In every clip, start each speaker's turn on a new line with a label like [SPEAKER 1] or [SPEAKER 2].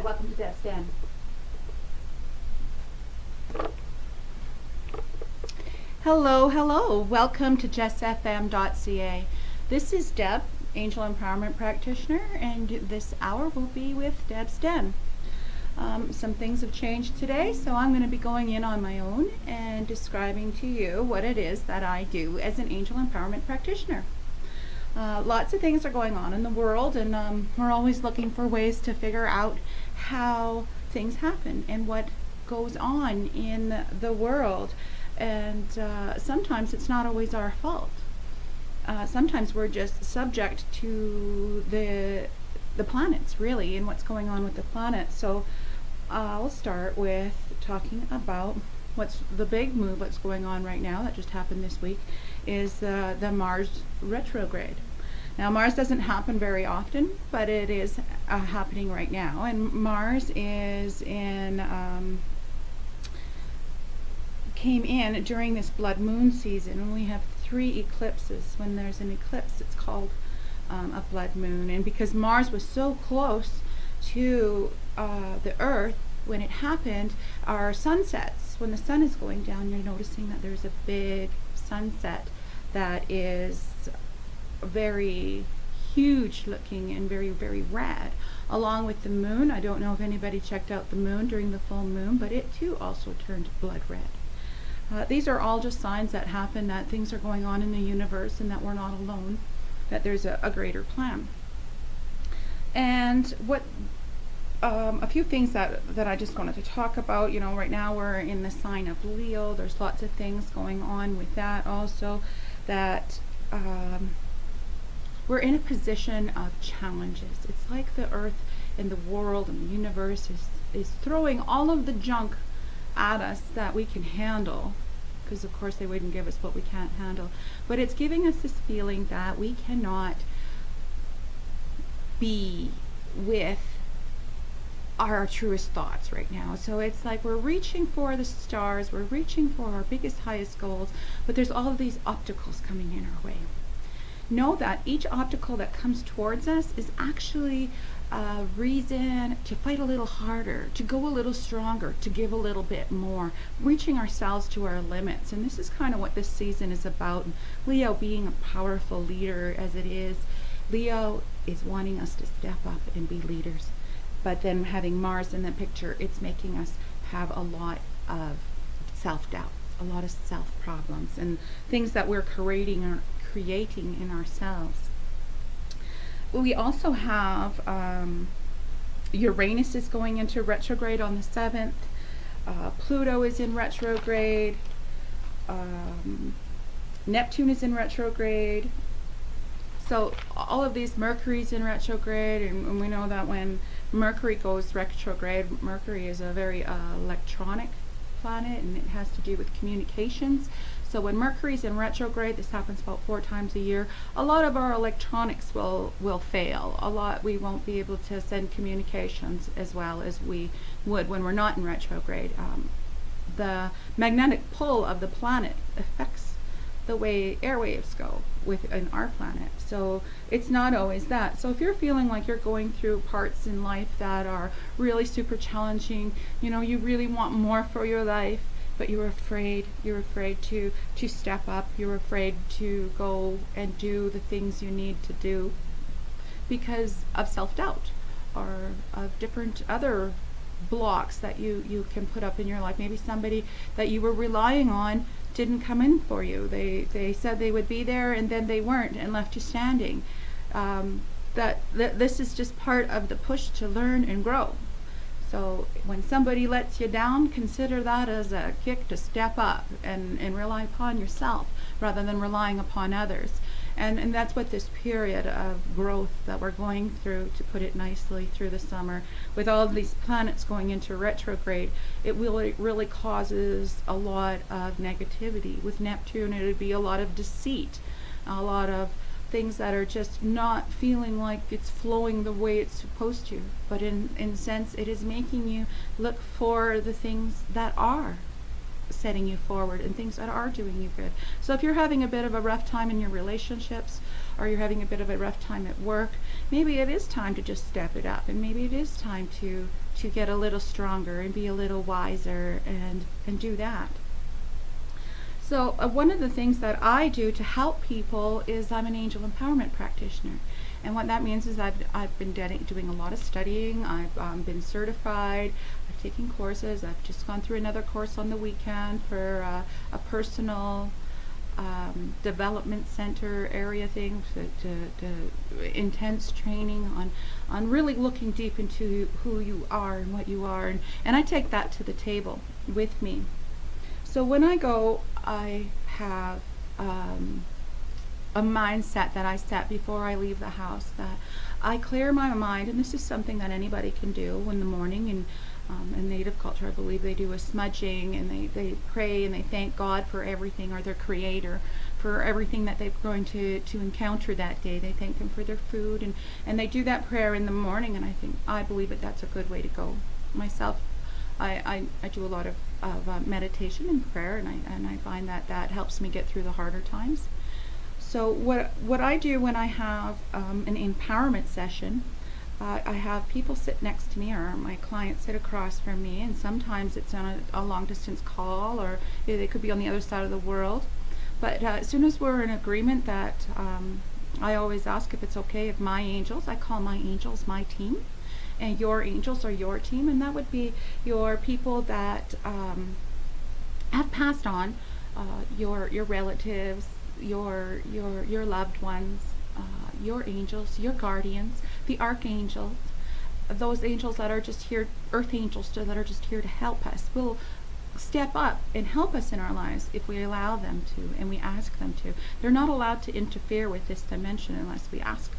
[SPEAKER 1] Welcome to Debbz Den. Hello. Welcome to justfm.ca. This is Deb, Angel Empowerment Practitioner, and this hour will be with Debbz Den. Some things have changed today, so I'm going to be going in on my own and describing to you what it is that I do as an Angel Empowerment Practitioner. Lots of things are going on in the world, and we're always looking for ways to figure out how things happen and what goes on in the world. And sometimes it's not always our fault. Sometimes we're just subject to the planets, really, and what's going on with the planets. So I'll start with talking about what's the big move that's going on right now that just happened this week is the Mars retrograde. Now, Mars doesn't happen very often, but it is happening right now, and Mars is came in during this blood moon season, and we have 3 eclipses. When there's an eclipse, it's called a blood moon. And because Mars was so close to the Earth when it happened, our sunsets, when the sun is going down, you're noticing that there's a big sunset that is very huge looking and very, very red, along with the moon. I don't know if anybody checked out the moon during the full moon, but it too also turned blood red. These are all just signs that happen, that things are going on in the universe and that we're not alone, that there's a greater plan. And what a few things that I just wanted to talk about. You know, right now we're in the sign of Leo. There's lots of things going on with that also, that we're in a position of challenges. It's like the Earth and the world and the universe is throwing all of the junk at us that we can handle, because of course they wouldn't give us what we can't handle, but it's giving us this feeling that we cannot be with our truest thoughts right now. So it's like we're reaching for the stars, we're reaching for our biggest, highest goals, but there's all of these obstacles coming in our way. Know that each obstacle that comes towards us is actually a reason to fight a little harder, to go a little stronger, to give a little bit more, reaching ourselves to our limits. And this is kind of what this season is about. Leo, being a powerful leader as it is, Leo is wanting us to step up and be leaders. But then having Mars in the picture, it's making us have a lot of self-doubt, a lot of self-problems, and things that we're creating in ourselves. We also have Uranus is going into retrograde on the 7th. Pluto is in retrograde. Neptune is in retrograde. So all of these, Mercury's in retrograde, and we know that when Mercury goes retrograde, Mercury is a very electronic planet, and it has to do with communications. So when Mercury's in retrograde, this happens about 4 times a year, a lot of our electronics will fail. We won't be able to send communications as well as we would when we're not in retrograde. The magnetic pull of the planet affects the way airwaves go within our planet. So it's not always that. So if you're feeling like you're going through parts in life that are really super challenging, you know, you really want more for your life, but you're afraid to step up, you're afraid to go and do the things you need to do because of self-doubt or of different other blocks that you can put up in your life. Maybe somebody that you were relying on didn't come in for you. They said they would be there and then they weren't and left you standing. This is just part of the push to learn and grow. So when somebody lets you down, consider that as a kick to step up and rely upon yourself rather than relying upon others. And that's what this period of growth that we're going through, to put it nicely, through the summer, with all of these planets going into retrograde, it really causes a lot of negativity. With Neptune, it would be a lot of deceit, a lot of things that are just not feeling like it's flowing the way it's supposed to. But in a sense, it is making you look for the things that are setting you forward and things that are doing you good. So if you're having a bit of a rough time in your relationships, or you're having a bit of a rough time at work, maybe it is time to just step it up, and maybe it is time to get a little stronger and be a little wiser and do that. So one of the things that I do to help people is I'm an angel empowerment practitioner. And what that means is I've been doing a lot of studying. I've been certified. I've taken courses. I've just gone through another course on the weekend for a personal development center area thing, to intense training on really looking deep into who you are and what you are. And I take that to the table with me. So when I go, I have a mindset that I set before I leave the house, that I clear my mind, and this is something that anybody can do in the morning. And in Native culture, I believe they do a smudging, and they pray and they thank God for everything, or their creator, for everything that they're going to encounter that day. They thank them for their food, and they do that prayer in the morning, and I believe that's a good way to go. Myself, I do a lot of meditation and prayer, and I find that helps me get through the harder times. So what I do when I have an empowerment session, I have people sit next to me, or my clients sit across from me, and sometimes it's on a long distance call, or they could be on the other side of the world. But as soon as we're in agreement, that I always ask if it's okay if my angels, I call my angels my team, and your angels are your team, and that would be your people that have passed on, your relatives, your loved ones, your angels, your guardians, the archangels, those angels that are just here, earth angels that are just here to help us, will step up and help us in our lives if we allow them to and we ask them to. They're not allowed to interfere with this dimension unless we ask.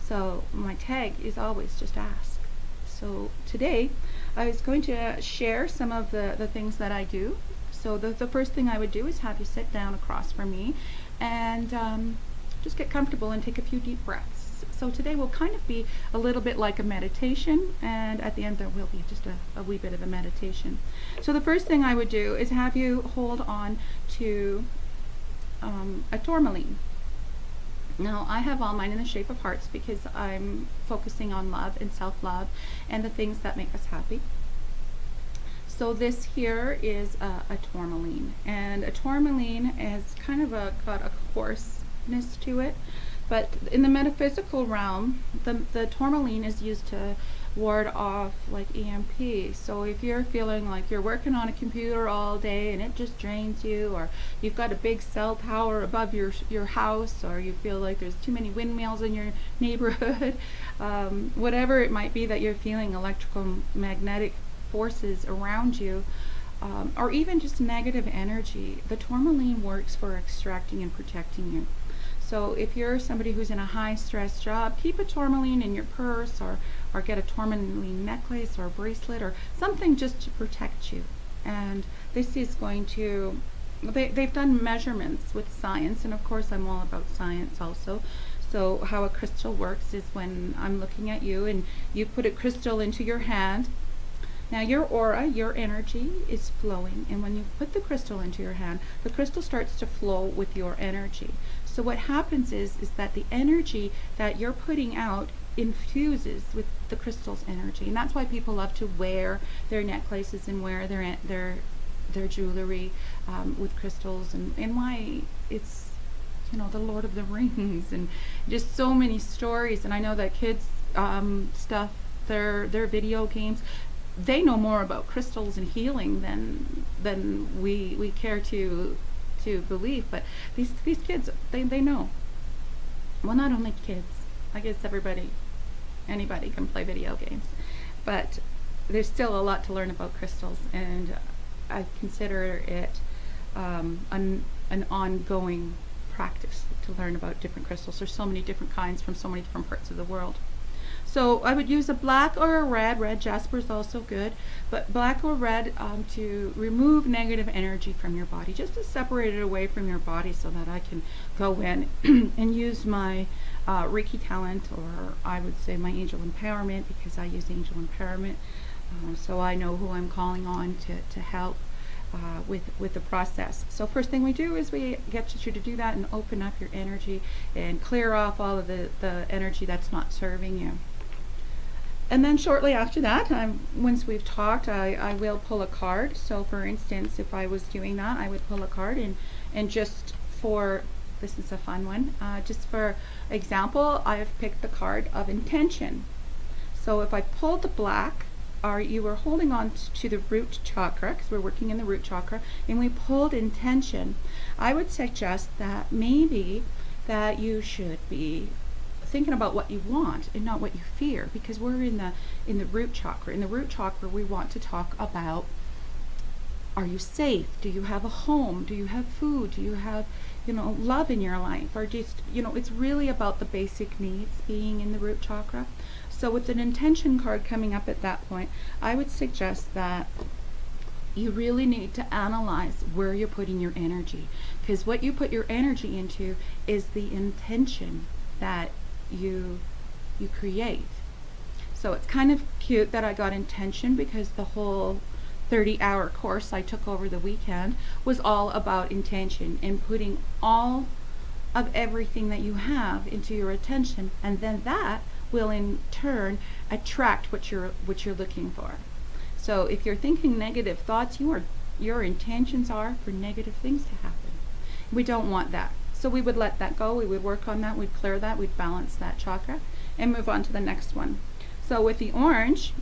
[SPEAKER 1] So my tag is always just ask. So today I was going to share some of the things that I do. So the first thing I would do is have you sit down across from me and just get comfortable and take a few deep breaths. So today will kind of be a little bit like a meditation, and at the end there will be just a wee bit of a meditation. So the first thing I would do is have you hold on to a tourmaline. Now I have all mine in the shape of hearts because I'm focusing on love and self-love and the things that make us happy. So this here is a tourmaline, and a tourmaline is kind of got a coarseness to it, but in the metaphysical realm, the tourmaline is used to ward off like EMP. So if you're feeling like you're working on a computer all day and it just drains you, or you've got a big cell tower above your house, or you feel like there's too many windmills in your neighborhood, whatever it might be that you're feeling, electrical magnetic forces around you, or even just negative energy, the tourmaline works for extracting and protecting you. So if you're somebody who's in a high stress job, keep a tourmaline in your purse, or get a tourmaline necklace or a bracelet or something just to protect you. And this is going to, they've done measurements with science, and of course I'm all about science also. So how a crystal works is when I'm looking at you and you put a crystal into your hand. Now your aura, your energy is flowing, and when you put the crystal into your hand, the crystal starts to flow with your energy. So what happens is that the energy that you're putting out infuses with the crystal's energy, and that's why people love to wear their necklaces and wear their jewelry with crystals, and why it's, you know, the Lord of the Rings and just so many stories. And I know that kids stuff, their video games, they know more about crystals and healing than we care to believe. But these kids, they know. Well, not only kids, I guess anybody can play video games, but there's still a lot to learn about crystals, and I consider it an ongoing practice to learn about different crystals. There's so many different kinds from so many different parts of the world. So I would use a black or a red. Red jasper is also good, but black or red to remove negative energy from your body, just to separate it away from your body, so that I can go in and use my Reiki talent, or I would say my angel empowerment, because I use angel empowerment, so I know who I'm calling on to help with the process. So first thing we do is we get you to do that and open up your energy and clear off all of the energy that's not serving you. And then shortly after that, once we've talked, I will pull a card. So for instance, if I was doing that, I would pull a card and just for, this is a fun one, just for example, I've picked the card of intention. So if I pulled the black, you were holding on to the root chakra, because we're working in the root chakra, and we pulled intention. I would suggest that maybe that you should be thinking about what you want and not what you fear, because we're in the root chakra. In the root chakra, we want to talk about, are you safe? Do you have a home? Do you have food? Do you have, love in your life? Or just, it's really about the basic needs being in the root chakra. So with an intention card coming up at that point, I would suggest that you really need to analyze where you're putting your energy, because what you put your energy into is the intention that you create. So it's kind of cute that I got intention, because the whole 30-hour course I took over the weekend was all about intention and putting all of everything that you have into your attention, and then that will in turn attract what you're looking for. So if you're thinking negative thoughts, your intentions are for negative things to happen. We don't want that. So we would let that go. We would work on that. We'd clear that. We'd balance that chakra and move on to the next one. So with the orange,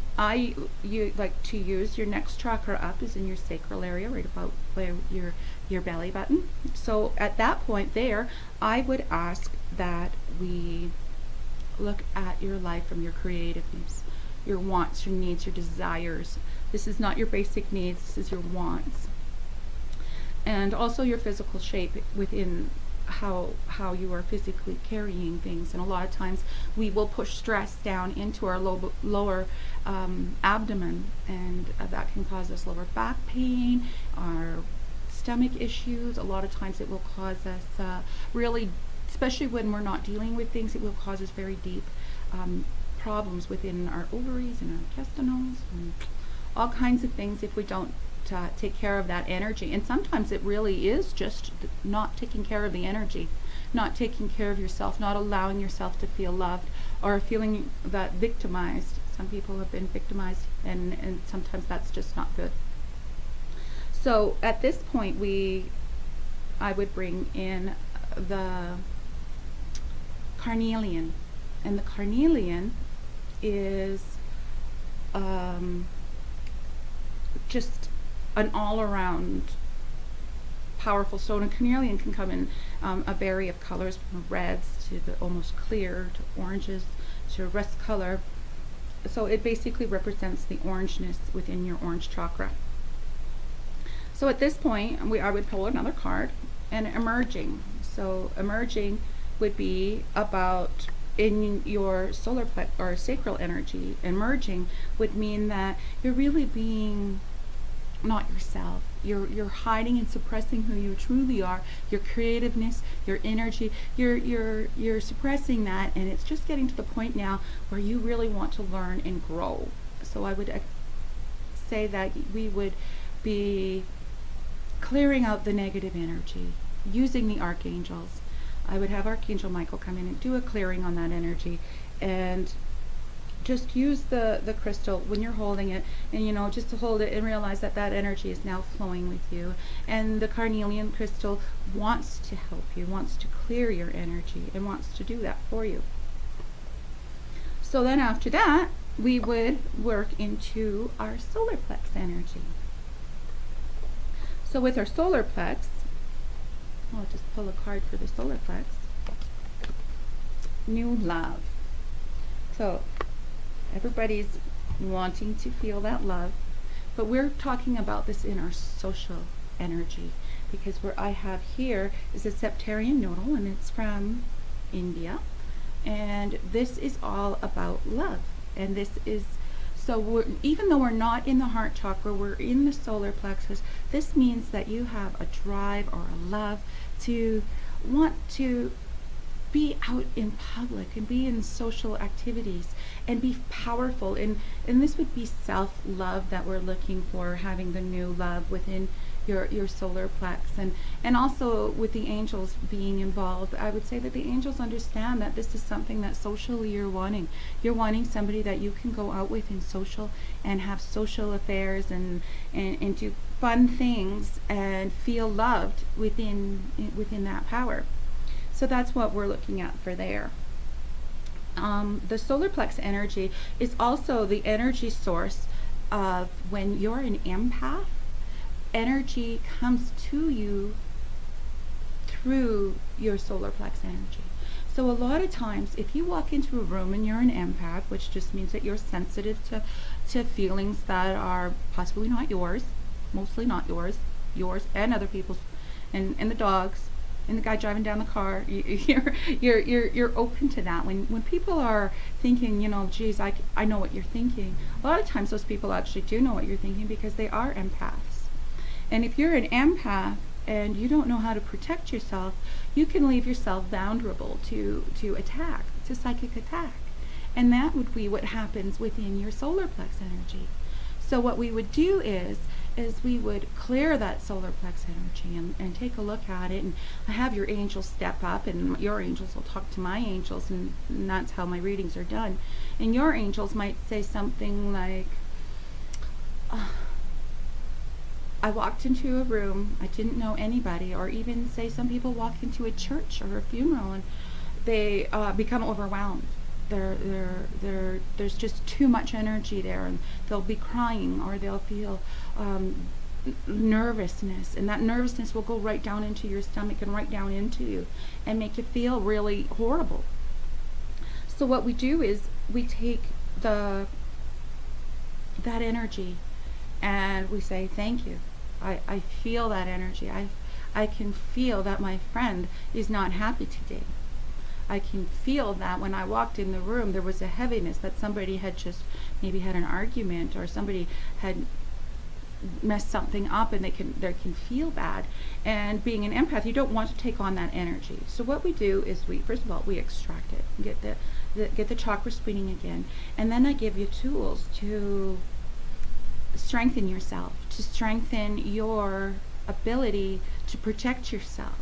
[SPEAKER 1] you like to use your next chakra up is in your sacral area, right about where your belly button. So at that point there, I would ask that we look at your life from your creativeness, your wants, your needs, your desires. This is not your basic needs, this is your wants. And also your physical shape within how you are physically carrying things. And a lot of times we will push stress down into our lower abdomen, and that can cause us lower back pain, our stomach issues. A lot of times it will cause us really, especially when we're not dealing with things, it will cause us very deep problems within our ovaries and our intestinals and all kinds of things if we don't take care of that energy. And sometimes it really is just not taking care of the energy, not taking care of yourself, not allowing yourself to feel loved, or feeling that victimized. Some people have been victimized, and sometimes that's just not good. So at this point I would bring in the carnelian, and the carnelian is just an all-around powerful stone. And carnelian can come in a berry of colors, from reds to the almost clear to oranges to a rust color. So it basically represents the orangeness within your orange chakra. So at this point I would pull another card, and emerging. So emerging would be about in your solar plex or sacral energy. Emerging would mean that you're really being not yourself. You're hiding and suppressing who you truly are, your creativeness, your energy. You're suppressing that, and it's just getting to the point now where you really want to learn and grow. So I would say that we would be clearing out the negative energy using the archangels. I would have Archangel Michael come in and do a clearing on that energy, and just use the crystal when you're holding it, and just to hold it and realize that that energy is now flowing with you. And the carnelian crystal wants to help you, wants to clear your energy, and wants to do that for you. So then after that, we would work into our solar plex energy. So with our solar plex, I'll just pull a card for the solar plex. New love. So everybody's wanting to feel that love, but we're talking about this in our social energy, because what I have here is a septarian nodal, and it's from India, and this is all about love. And this is, so even though we're not in the heart chakra, we're in the solar plexus. This means that you have a drive or a love to want to be out in public and be in social activities and be powerful, and this would be self-love that we're looking for, having the new love within your solar plex. And also with the angels being involved, I would say that the angels understand that this is something that socially you're wanting. You're wanting somebody that you can go out with in social and have social affairs and do fun things and feel loved within that power. So that's what we're looking at for there. The solar plex energy is also the energy source of when you're an empath. Energy comes to you through your solar plex energy. So a lot of times if you walk into a room and you're an empath, which just means that you're sensitive to feelings that are possibly not yours, mostly not yours and other people's, and the dogs and the guy driving down the car, you're open to that. When people are thinking, geez, I know what you're thinking, a lot of times those people actually do know what you're thinking because they are empaths. And if you're an empath and you don't know how to protect yourself, you can leave yourself vulnerable to attack, to psychic attack. And that would be what happens within your solar plex energy. So what we would do is we would clear that solar plex energy and take a look at it, and have your angels step up, and your angels will talk to my angels, and that's how my readings are done. And your angels might say something like, I walked into a room, I didn't know anybody, or even say some people walk into a church or a funeral and they become overwhelmed. There's just too much energy there, and they'll be crying, or they'll feel nervousness, and that nervousness will go right down into your stomach and right down into you and make you feel really horrible. So what we do is we take that energy and we say, thank you. I feel that energy. I can feel that my friend is not happy today. I can feel that when I walked in the room there was a heaviness, that somebody had just maybe had an argument, or somebody had messed something up, and they can feel bad. And being an empath, you don't want to take on that energy. So what we do is first of all we extract it, get the chakra spinning again, and then I give you tools to strengthen yourself, to strengthen your ability to protect yourself,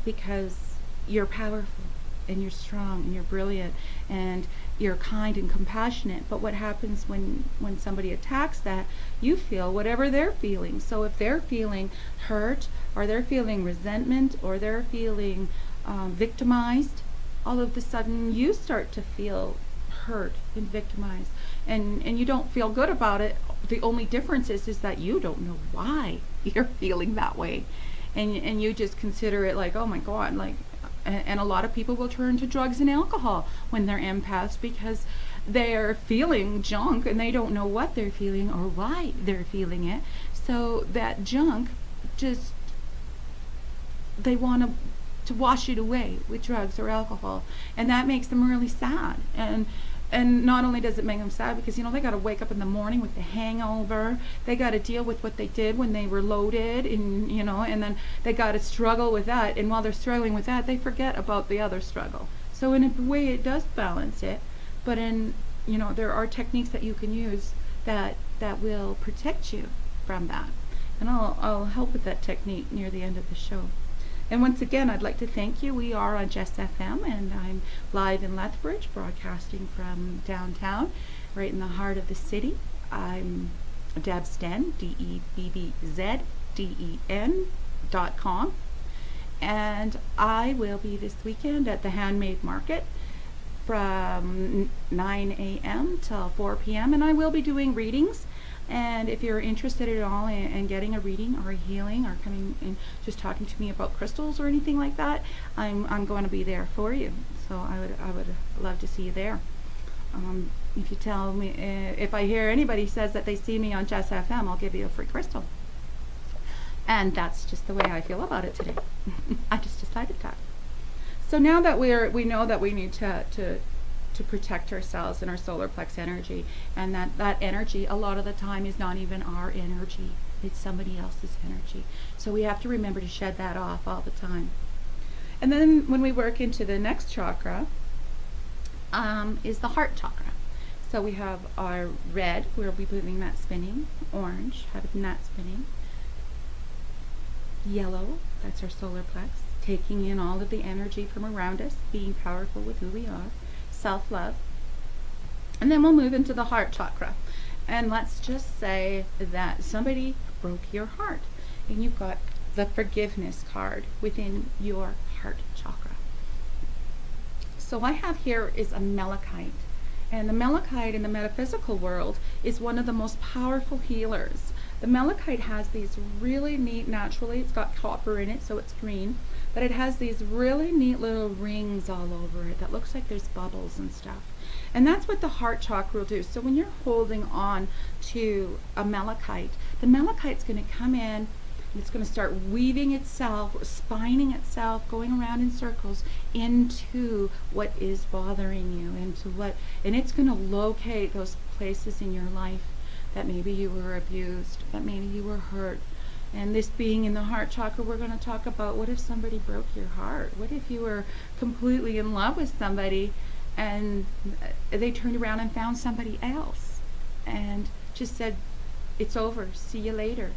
[SPEAKER 1] because you're powerful and you're strong and you're brilliant and you're kind and compassionate. But what happens when somebody attacks that, you feel whatever they're feeling. So if they're feeling hurt, or they're feeling resentment, or they're feeling victimized, all of a sudden you start to feel hurt and victimized, and you don't feel good about it. The only difference is that you don't know why you're feeling that way, and you just consider it like, oh my God, like. And a lot of people will turn to drugs and alcohol when they're empaths, because they're feeling junk and they don't know what they're feeling or why they're feeling it. So that junk, just they want to wash it away with drugs or alcohol, and that makes them really sad. And not only does it make them sad, because they got to wake up in the morning with the hangover, they got to deal with what they did when they were loaded, and and then they got to struggle with that, and while they're struggling with that, they forget about the other struggle. So in a way it does balance it, but there are techniques that you can use that will protect you from that, and I'll help with that technique near the end of the show. And once again, I'd like to thank you. We are on Just FM, and I'm live in Lethbridge, broadcasting from downtown, right in the heart of the city. I'm Debbz Den, DebbzDen.com, and I will be this weekend at the Handmade Market from 9 a.m. till 4 p.m., and I will be doing readings. And if you're interested at all in getting a reading or a healing, or coming and just talking to me about crystals or anything like that, I'm going to be there for you. So I would love to see you there. If you tell me, if I hear anybody says that they see me on Just FM, I'll give you a free crystal. And that's just the way I feel about it today. I just decided that. So now that we know that we need to protect ourselves and our solar plex energy, and that energy a lot of the time is not even our energy, it's somebody else's energy. So we have to remember to shed that off all the time. And then when we work into the next chakra, is the heart chakra. So we have our red, we'll be putting that spinning, orange, having that spinning, Yellow, that's our solar plex, taking in all of the energy from around us, being powerful with who we are, self-love. And then we'll move into the heart chakra. And let's just say that somebody broke your heart and you've got the forgiveness card within your heart chakra. So I have here is a malachite. And the malachite in the metaphysical world is one of the most powerful healers. The malachite has these really neat, naturally, it's got copper in it, so it's green, but it has these really neat little rings all over it that looks like there's bubbles and stuff. And that's what the heart chakra will do. So when you're holding on to a malachite, the malachite's going to come in, and it's going to start weaving itself, spining itself, going around in circles into what is bothering you, and it's going to locate those places in your life that maybe you were abused, that maybe you were hurt. And this being in the heart chakra, we're going to talk about what if somebody broke your heart? What if you were completely in love with somebody and they turned around and found somebody else and just said, it's over, see you later.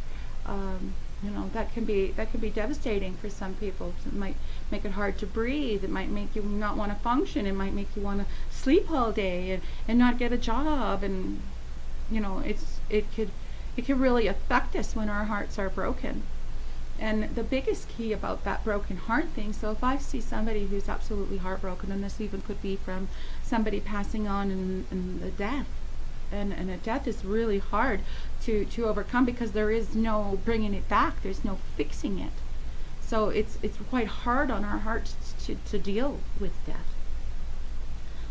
[SPEAKER 1] That can be devastating for some people. It might make it hard to breathe. It might make you not want to function. It might make you want to sleep all day and not get a job. And it could really affect us when our hearts are broken. And the biggest key about that broken heart thing, so if I see somebody who's absolutely heartbroken, and this even could be from somebody passing on in the death, and a death is really hard to overcome because there is no bringing it back, there's no fixing it. So it's quite hard on our hearts to deal with death.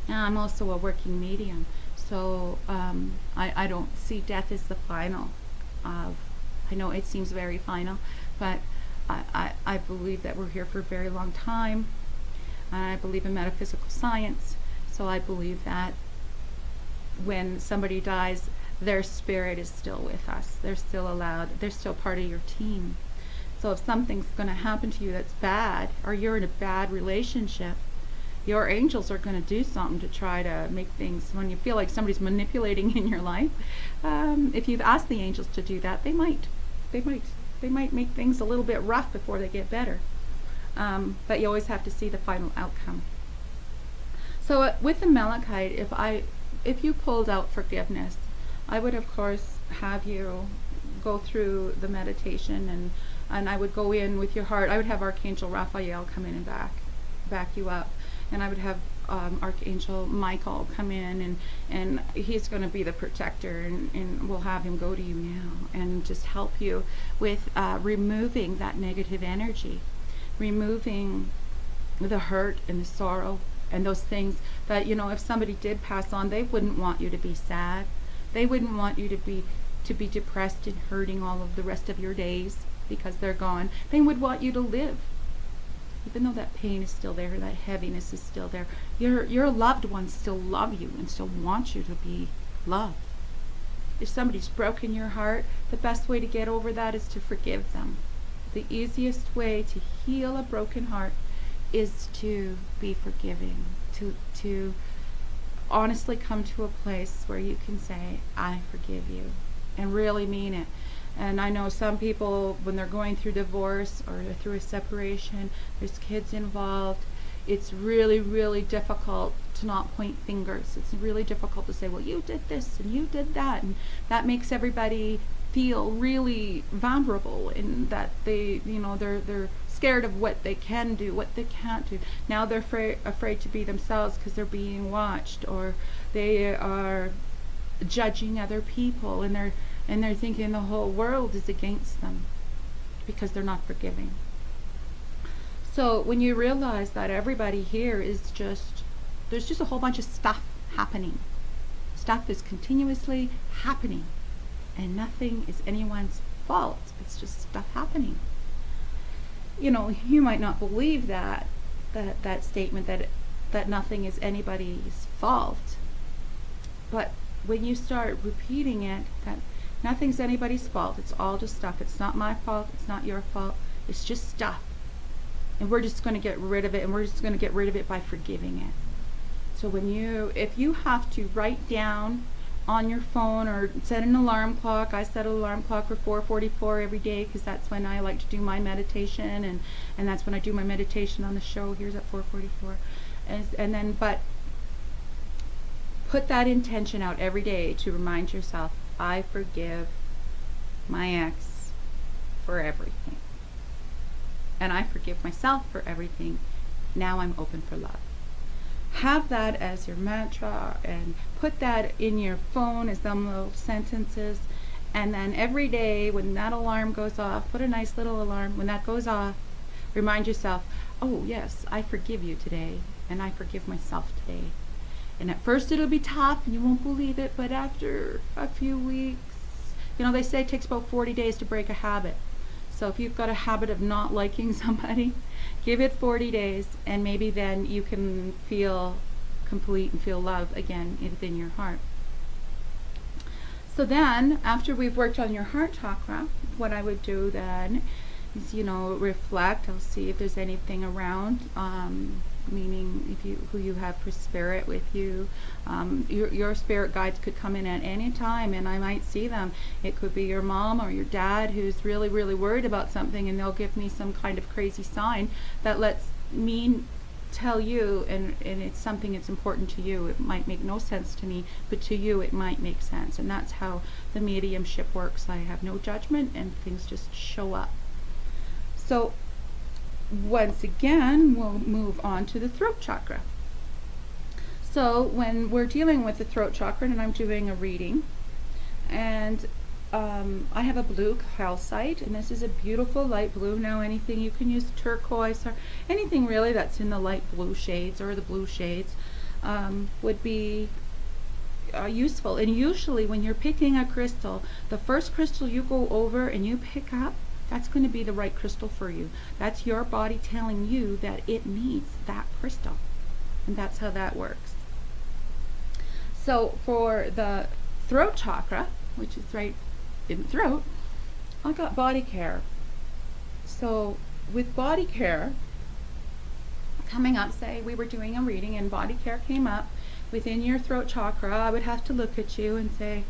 [SPEAKER 1] Now I'm also a working medium, so I don't see death as the final. I know it seems very final, but I believe that we're here for a very long time. I believe in metaphysical science, so I believe that when somebody dies, their spirit is still with us. They're still allowed, they're still part of your team. So if something's going to happen to you that's bad, or you're in a bad relationship, your angels are going to do something to try to make things, when you feel like somebody's manipulating in your life, if you've asked the angels to do that, they might make things a little bit rough before they get better. But you always have to see the final outcome. So with the malachite, if you pulled out forgiveness, I would of course have you go through the meditation, and I would go in with your heart. I would have Archangel Raphael come in and back you up, and I would have Archangel Michael come in, and he's going to be the protector, and we'll have him go to you now and just help you with removing that negative energy, removing the hurt and the sorrow and those things that, if somebody did pass on, they wouldn't want you to be sad. They wouldn't want you to be depressed and hurting all of the rest of your days because they're gone. They would want you to live. Even though that pain is still there, that heaviness is still there, your loved ones still love you and still want you to be loved. If somebody's broken your heart, the best way to get over that is to forgive them. The easiest way to heal a broken heart is to be forgiving, to honestly come to a place where you can say, I forgive you, and really mean it. And I know some people, when they're going through divorce or through a separation, there's kids involved, it's really, really difficult to not point fingers. It's really difficult to say, well, you did this and you did that, and that makes everybody feel really vulnerable in that they're scared of what they can do, what they can't do. Now they're afraid to be themselves because they're being watched, or they are judging other people, and they're thinking the whole world is against them because they're not forgiving. So when you realize that everybody here is there's just a whole bunch of stuff happening. Stuff is continuously happening, and nothing is anyone's fault. It's just stuff happening. You might not believe that statement that nothing is anybody's fault. But when you start repeating it, that nothing's anybody's fault, it's all just stuff. It's not my fault, it's not your fault, it's just stuff. And we're just going to get rid of it, and we're just going to get rid of it by forgiving it. So if you have to write down on your phone or set an alarm clock. I set an alarm clock for 4:44 every day because that's when I like to do my meditation, and that's when I do my meditation on the show. Here's at 4:44, and then but put that intention out every day to remind yourself, I forgive my ex for everything, and I forgive myself for everything. Now I'm open for love. Have that as your mantra and put that in your phone as some little sentences, and then every day when that alarm goes off, put a nice little alarm. When that goes off, remind yourself, oh yes, I forgive you today, and I forgive myself today. And at first it'll be tough and you won't believe it, but after a few weeks, they say it takes about 40 days to break a habit. So if you've got a habit of not liking somebody, give it 40 days, and maybe then you can feel complete and feel love again within your heart. So then, after we've worked on your heart chakra, what I would do then is, reflect. I'll see if there's anything around, meaning who you have for spirit with you. Your spirit guides could come in at any time, and I might see them. It could be your mom or your dad who's really, really worried about something, and they'll give me some kind of crazy sign that lets me tell you, and it's something that's important to you. It might make no sense to me, but to you it might make sense. And that's how the mediumship works. I have no judgment, and things just show up. So once again, we'll move on to the throat chakra. So when we're dealing with the throat chakra, and I'm doing a reading, and I have a blue calcite, and this is a beautiful light blue. Now anything, you can use turquoise or anything really that's in the light blue shades or the blue shades would be useful. And usually when you're picking a crystal, the first crystal you go over and you pick up, that's going to be the right crystal for you. That's your body telling you that it needs that crystal. And that's how that works. So for the throat chakra, which is right in the throat, I got body care. So with body care coming up, say we were doing a reading and body care came up within your throat chakra, I would have to look at you and say,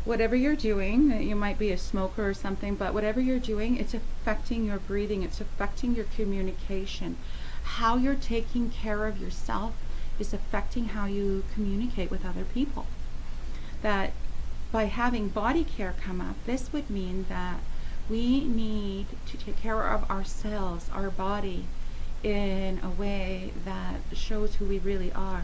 [SPEAKER 1] whatever you're doing, you might be a smoker or something, but whatever you're doing, it's affecting your breathing, it's affecting your communication. How you're taking care of yourself is affecting how you communicate with other people. That by having body care come up, this would mean that we need to take care of ourselves, our body, in a way that shows who we really are.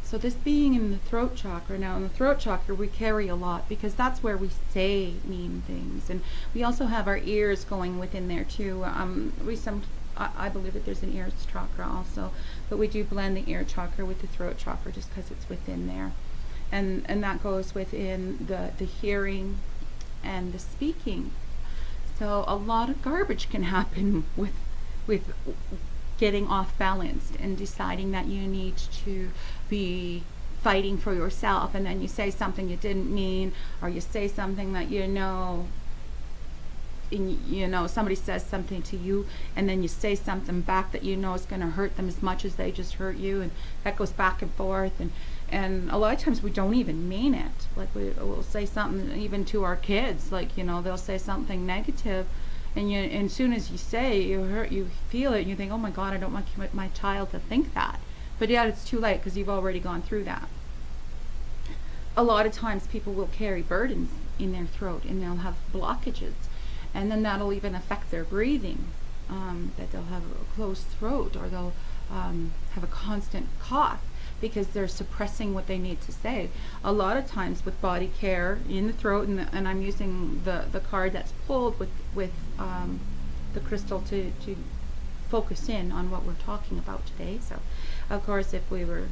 [SPEAKER 1] So this being in the throat chakra, now in the throat chakra we carry a lot because that's where we say mean things, and we also have our ears going within there too. I believe that there's an ears chakra also, but we do blend the ear chakra with the throat chakra just because it's within there, and that goes within the hearing and the speaking. So a lot of garbage can happen with getting off balanced and deciding that you need to be fighting for yourself, and then you say something you didn't mean, or you say something that somebody says something to you, and then you say something back that is going to hurt them as much as they just hurt you, and that goes back and forth, and a lot of times we don't even mean it. Like we'll say something even to our kids, like they'll say something negative, and as soon as you say, you feel it, and you think, oh my God, I don't want my child to think that. But yeah, it's too late because you've already gone through that. A lot of times people will carry burdens in their throat, and they'll have blockages, and then that'll even affect their breathing, that they'll have a closed throat, or they'll have a constant cough because they're suppressing what they need to say. A lot of times with body care in the throat, and I'm using the card that's pulled with the crystal to focus in on what we're talking about today. So of course if we were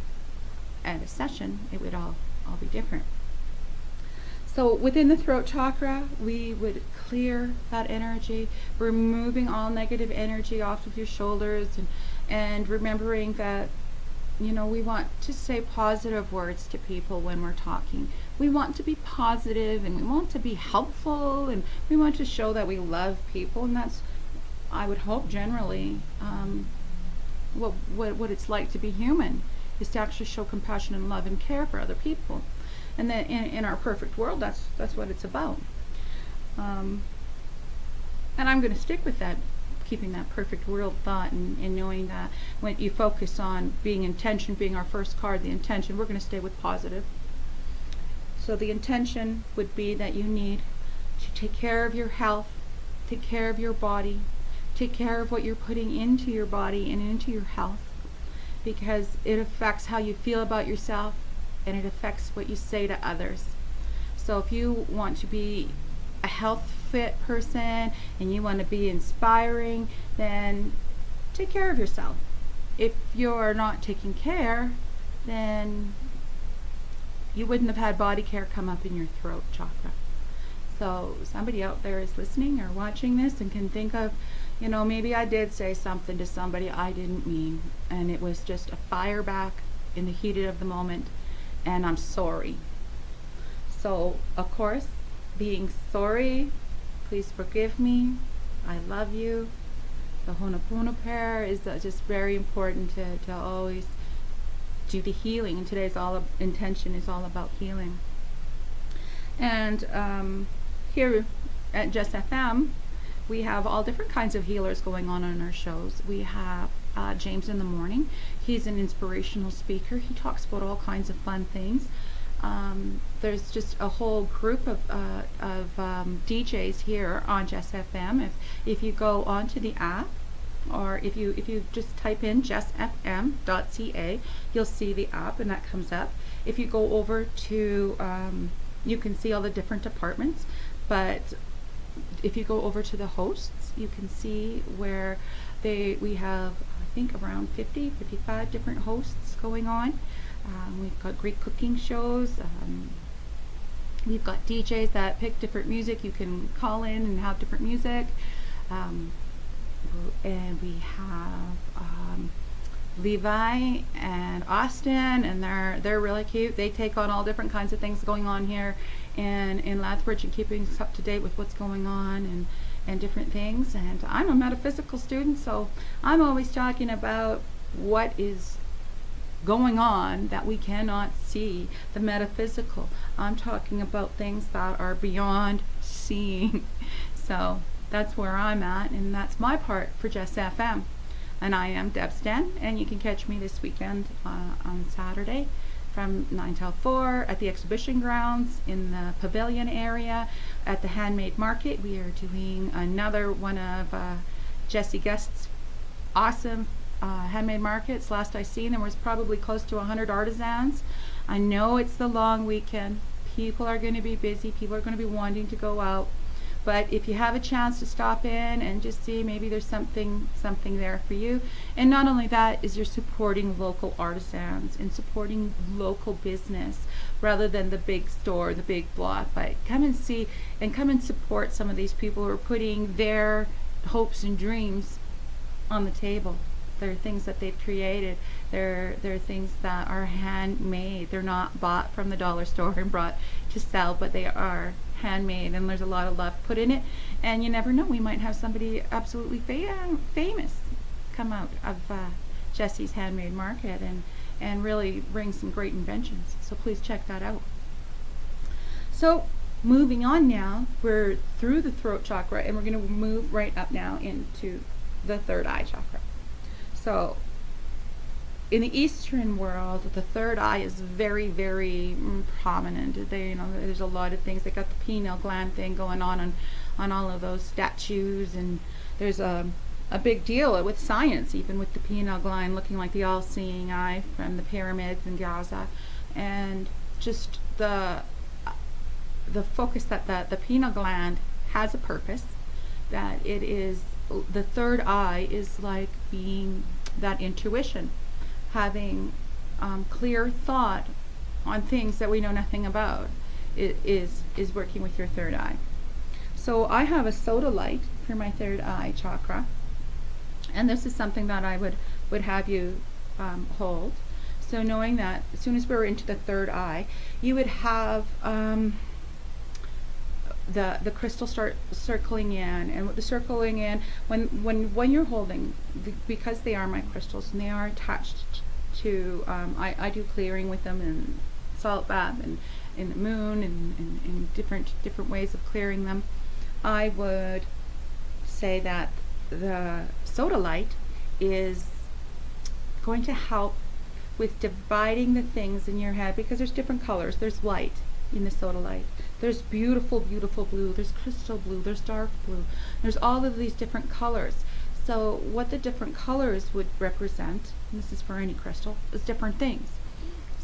[SPEAKER 1] at a session, it would all be different. So within the throat chakra, we would clear that energy, removing all negative energy off of your shoulders, and remembering that we want to say positive words to people when we're talking. We want to be positive, and we want to be helpful, and we want to show that we love people, and that's, I would hope, generally what it's like to be human, is to actually show compassion and love and care for other people. And then in our perfect world, that's what it's about. And I'm going to stick with that, keeping that perfect world thought, and knowing that when you focus on being intention, being our first card, the intention, we're going to stay with positive. So the intention would be that you need to take care of your health, take care of your body, take care of what you're putting into your body and into your health, because it affects how you feel about yourself, and it affects what you say to others. So if you want to be a health fit person and you want to be inspiring, then take care of yourself. If you're not taking care, then you wouldn't have had body care come up in your throat chakra. So somebody out there is listening or watching this and can think of, maybe I did say something to somebody I didn't mean, and it was just a fire back in the heat of the moment, and I'm sorry. So, of course, being sorry, please forgive me, I love you. The Ho'oponopono prayer is just very important to always do the healing, and today's intention is all about healing. And here at Just FM, we have all different kinds of healers going on our shows. We have James in the morning. He's an inspirational speaker. He talks about all kinds of fun things. There's just a whole group of DJs here on Just FM. If you go onto the app, or if you just type in justfm.ca, you'll see the app, and that comes up. If you go over to, you can see all the different departments, but if you go over to the hosts, you can see where we have, I think, around 55 different hosts going on. We've got great cooking shows. We've got DJs that pick different music. You can call in and have different music. And we have Levi and Austin, and they're really cute. They take on all different kinds of things going on here in Lethbridge, and keeping us up to date with what's going on and different things. And I'm a metaphysical student, so I'm always talking about what is going on that we cannot see, the metaphysical. I'm talking about things that are beyond seeing. So that's where I'm at, and that's my part for Just FM. And I am Debbz Den, and you can catch me this weekend on Saturday from 9 till 4 at the exhibition grounds in the pavilion area at the Handmade Market. We are doing another one of Jesse Guest's awesome handmade markets. Last I seen, there was probably close to 100 artisans. I know it's the long weekend. People are going to be busy. People are going to be wanting to go out. But if you have a chance to stop in and just see, maybe there's something there for you. And not only that, is you're supporting local artisans and supporting local business rather than the big store, the big block. But come and see and come and support some of these people who are putting their hopes and dreams on the table. They're things that they've created. They're things that are handmade. They're not bought from the dollar store and brought to sell, but they are handmade, and there's a lot of love put in it. And you never know, we might have somebody absolutely famous come out of Jesse's Handmade Market and really bring some great inventions. So please check that out. So moving on now, we're through the throat chakra, and we're going to move right up now into the third eye chakra. So in the Eastern world, the third eye is very, very prominent. There's a lot of things. They got the pineal gland thing going on all of those statues, and there's a big deal with science, even with the pineal gland looking like the all-seeing eye from the pyramids in Gaza, and just the focus that the pineal gland has a purpose, that it is, the third eye is like being that intuition, having clear thought on things that we know nothing about. It is working with your third eye. So I have a soda light for my third eye chakra, and this is something that I would have you hold. So knowing that as soon as we're into the third eye, you would have the crystal start circling in, and with the circling in, when you're holding, because they are my crystals and they are attached to, I do clearing with them and salt bath in the moon and different ways of clearing them. I would say that the sodalite is going to help with dividing the things in your head, because there's different colors. There's light in the sodalite. There's beautiful, beautiful blue. There's crystal blue. There's dark blue. There's all of these different colors. So what the different colors would represent, and this is for any crystal, is different things.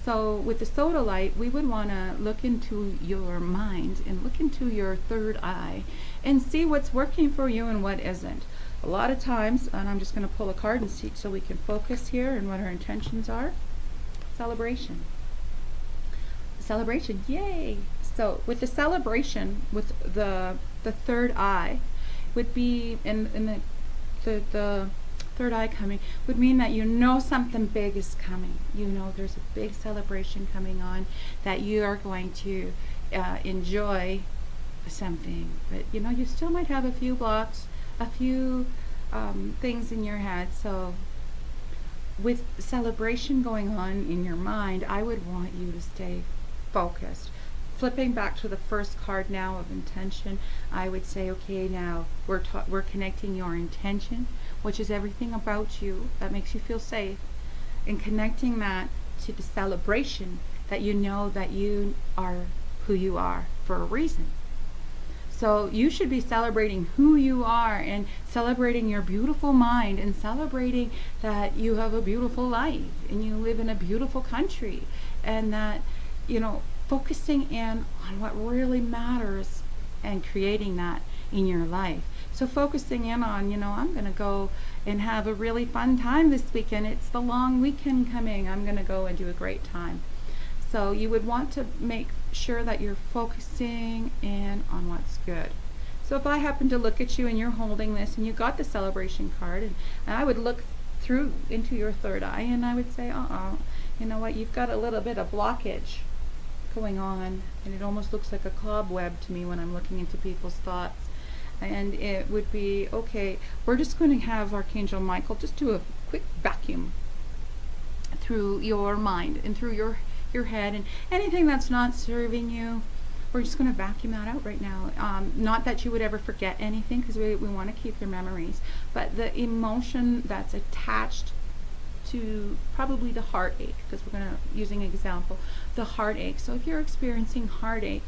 [SPEAKER 1] So with the sodalite, we would want to look into your mind and look into your third eye and see what's working for you and what isn't. A lot of times, and I'm just going to pull a card and see so we can focus here and what our intentions are. Celebration. Celebration, yay! So with the celebration, with the third eye, would be in the third eye coming, would mean that you know something big is coming. You know there's a big celebration coming on, that you are going to enjoy something. But you know, you still might have a few blocks, a few things in your head. So with celebration going on in your mind, I would want you to stay focused. Flipping back to the first card now of intention, I would say, okay, now we're connecting your intention, which is everything about you that makes you feel safe, and connecting that to the celebration, that you know that you are who you are for a reason. So you should be celebrating who you are, and celebrating your beautiful mind, and celebrating that you have a beautiful life and you live in a beautiful country, and that, you know, focusing in on what really matters and creating that in your life. So focusing in on, you know, I'm going to go and have a really fun time this weekend. It's the long weekend coming. I'm going to go and do a great time. So you would want to make sure that you're focusing in on what's good. So if I happen to look at you and you're holding this and you got the celebration card, and I would look through into your third eye and I would say, you know what, you've got a little bit of blockage going on, and it almost looks like a cobweb to me when I'm looking into people's thoughts. And it would be, okay, we're just going to have Archangel Michael just do a quick vacuum through your mind and through your head, and anything that's not serving you, we're just going to vacuum that out right now. Not that you would ever forget anything, because we want to keep your memories, but the emotion that's attached to probably the heartache, because we're going to, using an example, the heartache. So if you're experiencing heartache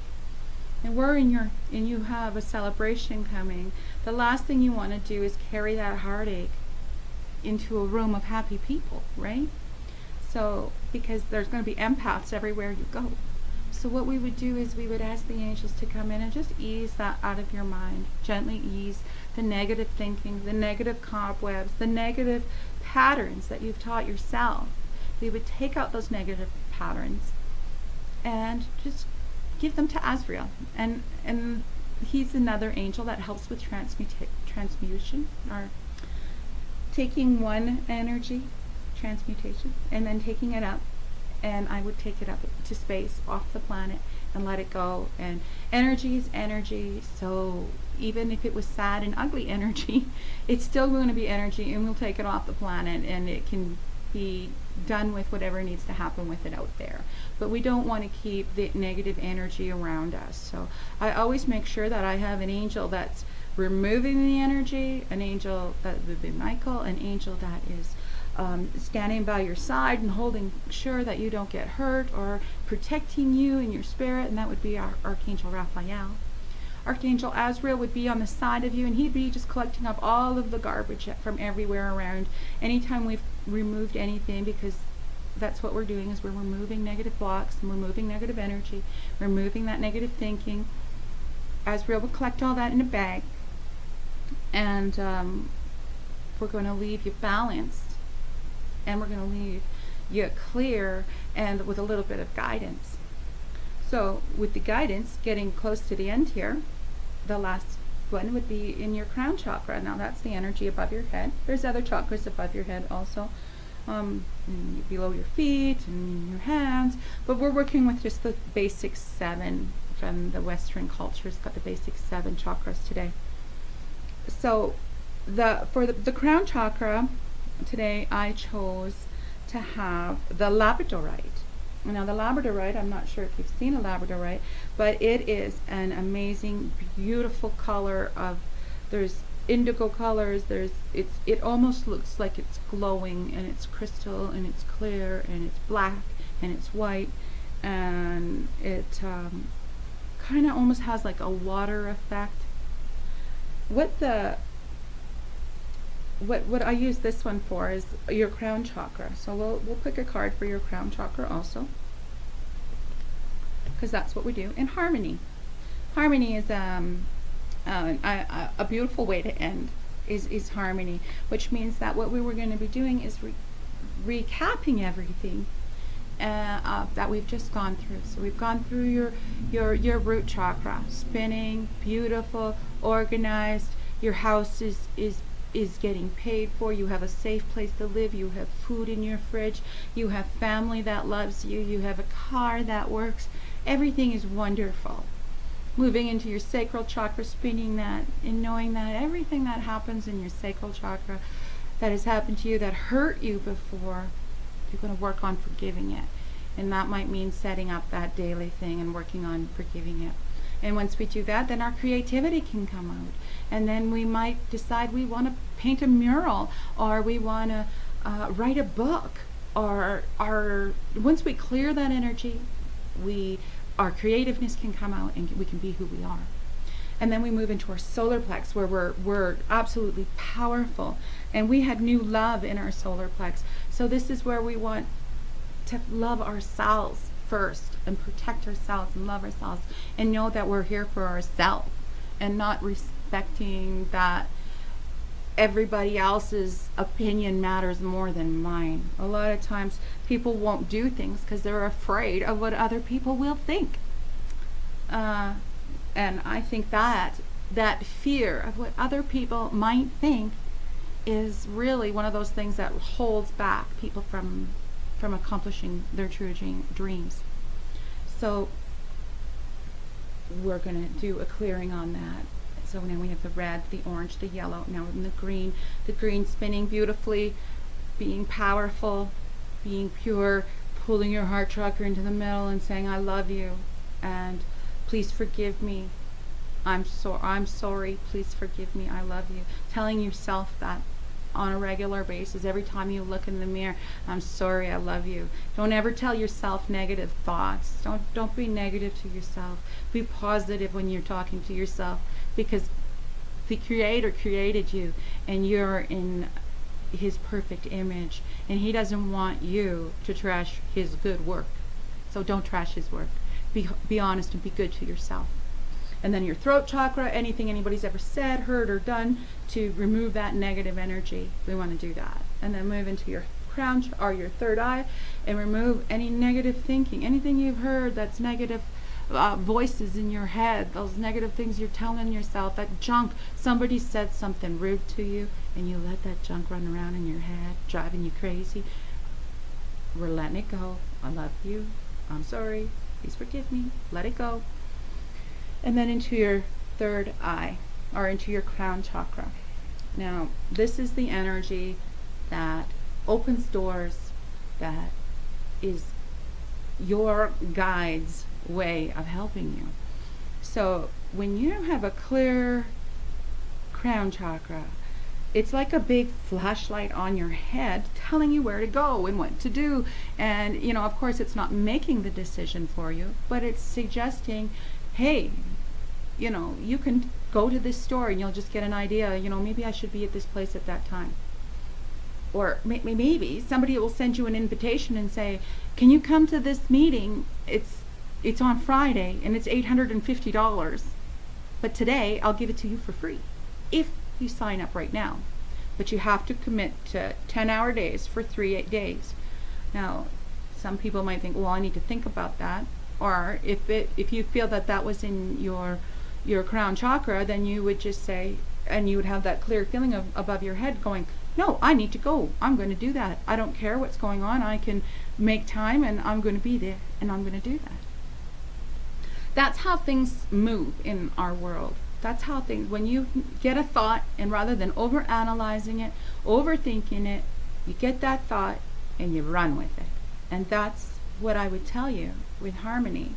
[SPEAKER 1] and you have a celebration coming, the last thing you want to do is carry that heartache into a room of happy people, right? So, because there's going to be empaths everywhere you go. So what we would do is we would ask the angels to come in and just ease that out of your mind. Gently ease the negative thinking, the negative cobwebs, the negative patterns that you've taught yourself. We would take out those negative patterns and just give them to Azrael. And he's another angel that helps with transmutation, or taking one energy, transmutation, and then taking it up, and I would take it up to space, off the planet, and let it go. And energy is energy, so even if it was sad and ugly energy, it's still going to be energy, and we'll take it off the planet, and it can be done with whatever needs to happen with it out there. But we don't want to keep the negative energy around us. So I always make sure that I have an angel that's removing the energy, an angel that would be Michael, an angel that is standing by your side and holding sure that you don't get hurt, or protecting you in your spirit, and that would be our Archangel Raphael. Archangel Azrael would be on the side of you, and he'd be just collecting up all of the garbage from everywhere around. Anytime we've removed anything, because that's what we're doing, is we're removing negative blocks and removing negative energy, removing that negative thinking. Azrael will collect all that in a bag, and we're going to leave you balanced, and we're going to leave you clear, and with a little bit of guidance. So with the guidance, getting close to the end here, the last one would be in your crown chakra. Now that's the energy above your head. There's other chakras above your head also, below your feet and your hands, but we're working with just the basic 7 from the Western cultures. Got the basic 7 chakras today. So for the crown chakra today, I chose to have the labradorite. Now the labradorite, I'm not sure if you've seen a labradorite, but it is an amazing, beautiful color of, there's indigo colors, it almost looks like it's glowing, and it's crystal, and it's clear, and it's black, and it's white, and it kind of almost has like a water effect. What I use this one for is your crown chakra. So we'll pick a card for your crown chakra also, because that's what we do in harmony. Harmony is a beautiful way to end is harmony, which means that what we were going to be doing is recapping everything that we've just gone through. So we've gone through your root chakra, spinning, beautiful, organized. Your house is getting paid for. You have a safe place to live. You have food in your fridge. You have family that loves you. You have a car that works. Everything is wonderful. Moving into your sacral chakra, spinning that, and knowing that everything that happens in your sacral chakra that has happened to you, that hurt you before, you're going to work on forgiving it. And that might mean setting up that daily thing and working on forgiving it. And once we do that, then our creativity can come out. And then we might decide we want to paint a mural, or we want to write a book, or once we clear that energy, our creativeness can come out, and we can be who we are. And then we move into our solar plex, where we're absolutely powerful, and we had new love in our solar plex. So this is where we want to love ourselves first, and protect ourselves, and love ourselves, and know that we're here for ourselves, and not respecting that everybody else's opinion matters more than mine. A lot of times people won't do things because they're afraid of what other people will think. And I think that fear of what other people might think is really one of those things that holds back people from accomplishing their true dreams. So we're going to do a clearing on that. So now we have the red, the orange, the yellow, now in the green spinning beautifully, being powerful, being pure, pulling your heart chakra into the middle and saying, I love you, and please forgive me. I'm sorry, please forgive me, I love you. Telling yourself that on a regular basis, every time you look in the mirror, I'm sorry, I love you. Don't ever tell yourself negative thoughts. Don't be negative to yourself. Be positive when you're talking to yourself, because the Creator created you, and you're in His perfect image, and He doesn't want you to trash His good work. So don't trash His work. Be honest and be good to yourself. And then your throat chakra, anything anybody's ever said, heard, or done to remove that negative energy, we want to do that. And then move into your crown or your third eye and remove any negative thinking, anything you've heard that's negative, voices in your head, those negative things you're telling yourself, that junk. Somebody said something rude to you and you let that junk run around in your head, driving you crazy. We're letting it go. I love you. I'm sorry. Please forgive me. Let it go. And then into your third eye, or into your crown chakra. Now, this is the energy that opens doors, that is your guide's way of helping you. So when you have a clear crown chakra, it's like a big flashlight on your head telling you where to go and what to do. And, of course, it's not making the decision for you, but it's suggesting, hey, you can go to this store and you'll just get an idea, maybe I should be at this place at that time. Or maybe somebody will send you an invitation and say, can you come to this meeting? It's on Friday and it's $850, but today I'll give it to you for free if you sign up right now. But you have to commit to 10-hour days for 3 days. Now, some people might think, well, I need to think about that. Or if you feel that was in your crown chakra, then you would just say, and you would have that clear feeling above your head going, no, I need to go. I'm going to do that. I don't care what's going on. I can make time, and I'm going to be there, and I'm going to do that. That's how things move in our world. That's how things, when you get a thought, and rather than overanalyzing it, overthinking it, you get that thought and you run with it. And that's what I would tell you with harmony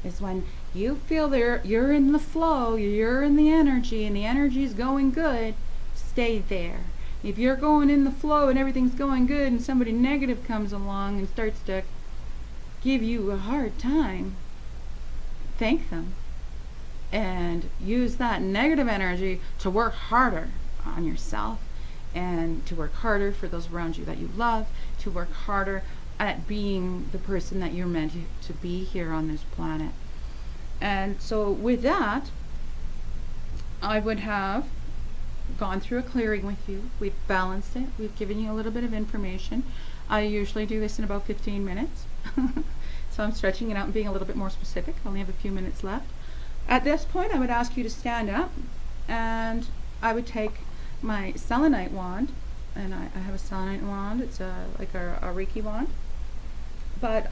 [SPEAKER 1] is when you feel you're in the flow, you're in the energy, and the energy is going good, stay there. If you're going in the flow and everything's going good and somebody negative comes along and starts to give you a hard time, thank them and use that negative energy to work harder on yourself and to work harder for those around you that you love, to work harder at being the person that you're meant to be here on this planet. And so with that, I would have gone through a clearing with you. We've balanced it. We've given you a little bit of information. I usually do this in about 15 minutes. So I'm stretching it out and being a little bit more specific. I only have a few minutes left. At this point, I would ask you to stand up, and I would take my selenite wand, and I have a selenite wand. It's like a Reiki wand. But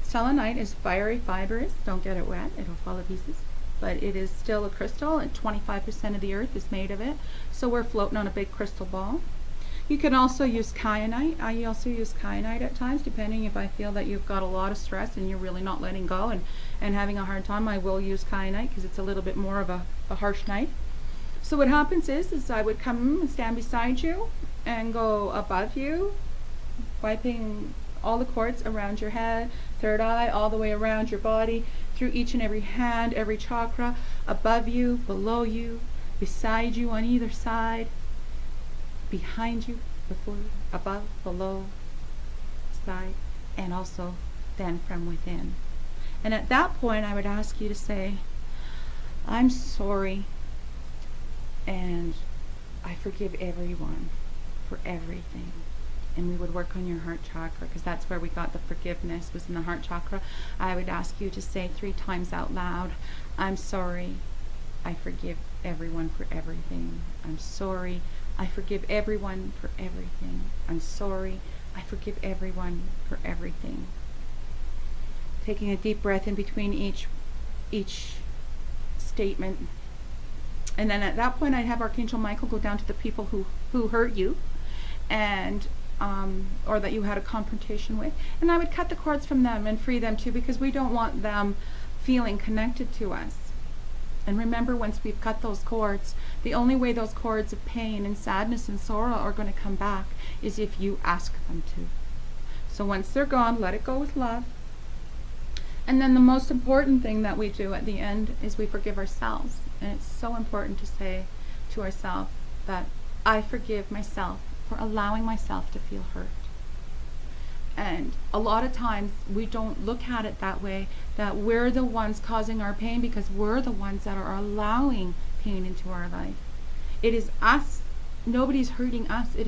[SPEAKER 1] selenite is fiery fibrous. Don't get it wet. It'll fall to pieces. But it is still a crystal, and 25% of the earth is made of it. So we're floating on a big crystal ball. You can also use kyanite. I also use kyanite at times, depending if I feel that you've got a lot of stress and you're really not letting go and having a hard time. I will use kyanite because it's a little bit more of a harsh knife. So what happens is I would come and stand beside you and go above you, wiping all the cords around your head, third eye, all the way around your body, through each and every hand, every chakra, above you, below you, beside you on either side, behind you, before, above, below, side, and also then from within. And at that point, I would ask you to say, I'm sorry, and I forgive everyone for everything. And we would work on your heart chakra, because that's where we got the forgiveness, was in the heart chakra. I would ask you to say 3 times out loud, I'm sorry, I forgive everyone for everything. I'm sorry, I forgive everyone for everything. I'm sorry, I forgive everyone for everything. Taking a deep breath in between each statement. And then at that point, I'd have Archangel Michael go down to the people who hurt you, and or that you had a confrontation with, and I would cut the cords from them and free them too, because we don't want them feeling connected to us. And remember, once we've cut those cords, the only way those cords of pain and sadness and sorrow are going to come back is if you ask them to. So once they're gone, let it go with love. And then the most important thing that we do at the end is we forgive ourselves. And it's so important to say to ourselves that I forgive myself for allowing myself to feel hurt. And a lot of times we don't look at it that way, that we're the ones causing our pain because we're the ones that are allowing pain into our life. It is us. Nobody's hurting us. It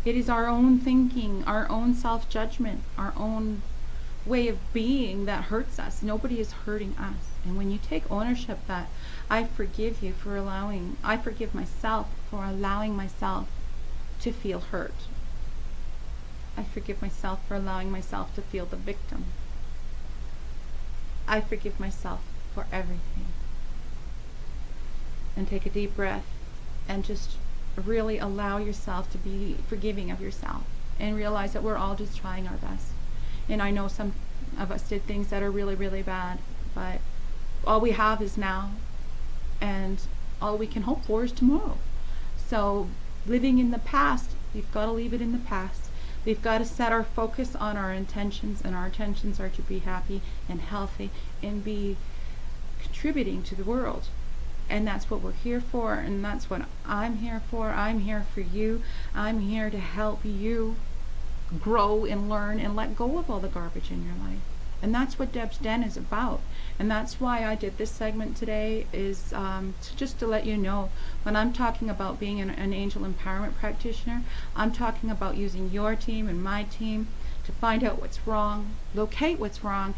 [SPEAKER 1] is our own thinking, our own self-judgment, our own way of being that hurts us. Nobody is hurting us. And when you take ownership that I forgive you for allowing, I forgive myself for allowing myself to feel hurt. I forgive myself for allowing myself to feel the victim. I forgive myself for everything. And take a deep breath and just really allow yourself to be forgiving of yourself and realize that we're all just trying our best. And I know some of us did things that are really, really bad, but all we have is now, and all we can hope for is tomorrow. So living in the past, we've got to leave it in the past. We've got to set our focus on our intentions, and our intentions are to be happy and healthy and be contributing to the world. And that's what we're here for, and that's what I'm here for. I'm here for you. I'm here to help you grow and learn and let go of all the garbage in your life. And that's what Debbz Den is about. And that's why I did this segment today, is just to let you know, when I'm talking about being an angel empowerment practitioner, I'm talking about using your team and my team to find out what's wrong, locate what's wrong,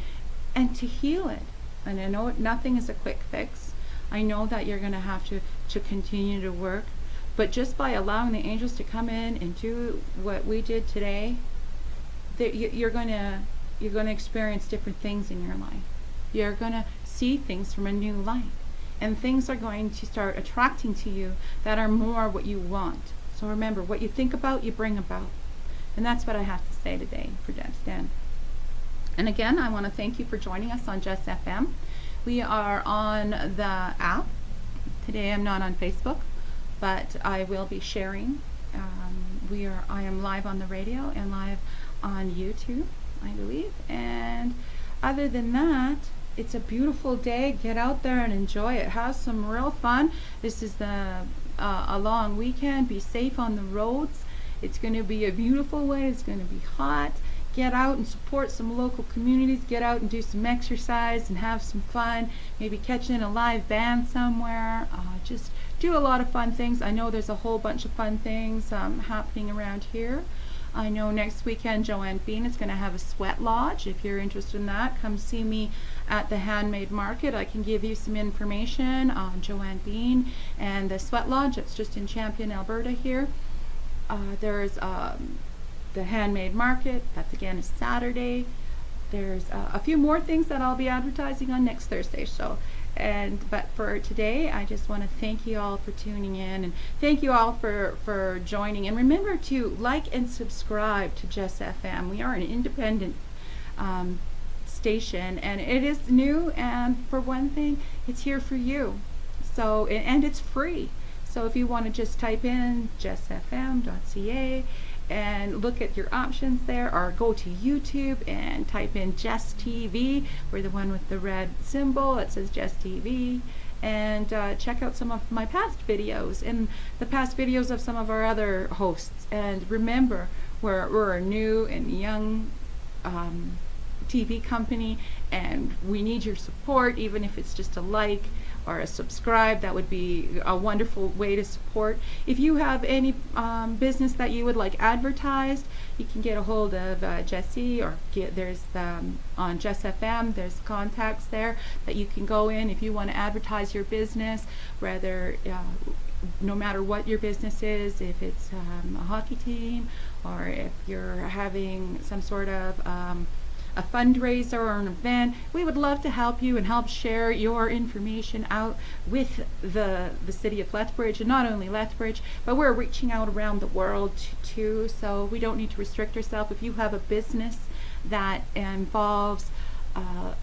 [SPEAKER 1] and to heal it. And I know nothing is a quick fix. I know that you're going to have to continue to work. But just by allowing the angels to come in and do what we did today, you're going to experience different things in your life. You're going to see things from a new light. And things are going to start attracting to you that are more what you want. So remember, what you think about, you bring about. And that's what I have to say today for Debbz Den. And again, I want to thank you for joining us on Just FM. We are on the app. Today I'm not on Facebook, but I will be sharing. I am live on the radio and live on YouTube, I believe. And other than that, it's a beautiful day. Get out there and enjoy it. Have some real fun. This is a long weekend. Be safe on the roads. It's going to be a beautiful way. It's going to be hot. Get out and support some local communities. Get out and do some exercise and have some fun. Maybe catch in a live band somewhere. Just do a lot of fun things. I know there's a whole bunch of fun things happening around here. I know next weekend Joanne Bean is going to have a sweat lodge. If you're interested in that, come see me at the Handmade Market. I can give you some information on Joanne Bean and the sweat lodge. It's just in Champion, Alberta here. There's the Handmade Market. That's again is Saturday. There's a few more things that I'll be advertising on next Thursday. But for today, I just want to thank you all for tuning in, and thank you all for joining. And remember to like and subscribe to Just FM. We are an independent station, and it is new. And for one thing, it's here for you. So and it's free. So if you want to just type in justfm.ca and look at your options there, or go to YouTube and type in Just TV. We're the one with the red symbol. It says Just TV. And check out some of my past videos and the past videos of some of our other hosts. And remember, we're a new and young TV company, and we need your support, even if it's just a like or a subscribe. That would be a wonderful way to support. If you have any business that you would like advertised, you can get a hold of Jessie, or there's on Just FM, there's contacts there that you can go in if you want to advertise your business, whether no matter what your business is, if it's a hockey team, or if you're having some sort of a fundraiser or an event. We would love to help you and help share your information out with the city of Lethbridge, and not only Lethbridge, but we're reaching out around the world too, so we don't need to restrict ourselves. If you have a business that involves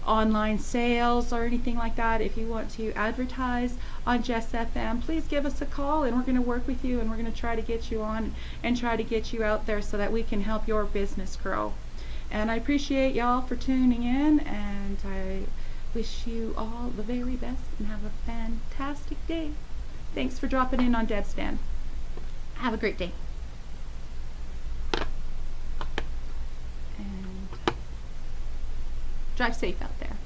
[SPEAKER 1] online sales or anything like that, if you want to advertise on Just FM, please give us a call, and we're going to work with you, and we're going to try to get you on and try to get you out there so that we can help your business grow. And I appreciate y'all for tuning in, and I wish you all the very best and have a fantastic day. Thanks for dropping in on Debbz Den. Have a great day. And drive safe out there.